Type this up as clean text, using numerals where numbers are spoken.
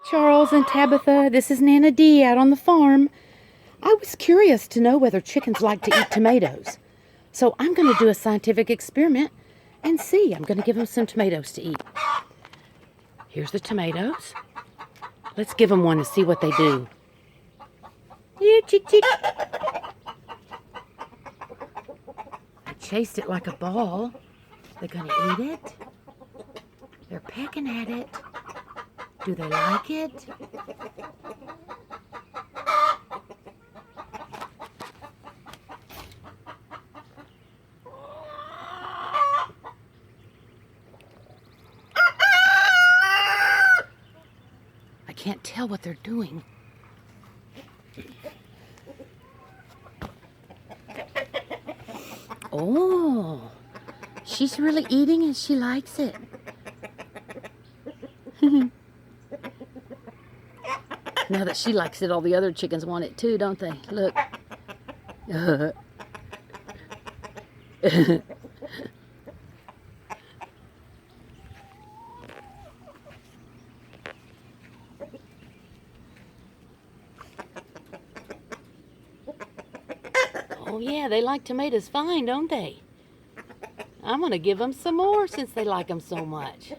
Charles and Tabitha, this is Nana Dee out on the farm. I was curious to know whether chickens like to eat tomatoes. So I'm going to do a scientific experiment and see. I'm going to give them some tomatoes to eat. Here's the tomatoes. Let's give them one to see what they do. Here, chick, chick. I chased it like a ball. They're going to eat it. They're pecking at it. Do they like it? I can't tell what they're doing. Oh, she's really eating and she likes it. Now that she likes it, all the other chickens want it too, don't they? Look. Oh yeah, they like tomatoes fine, don't they? I'm gonna give them some more since they like them so much.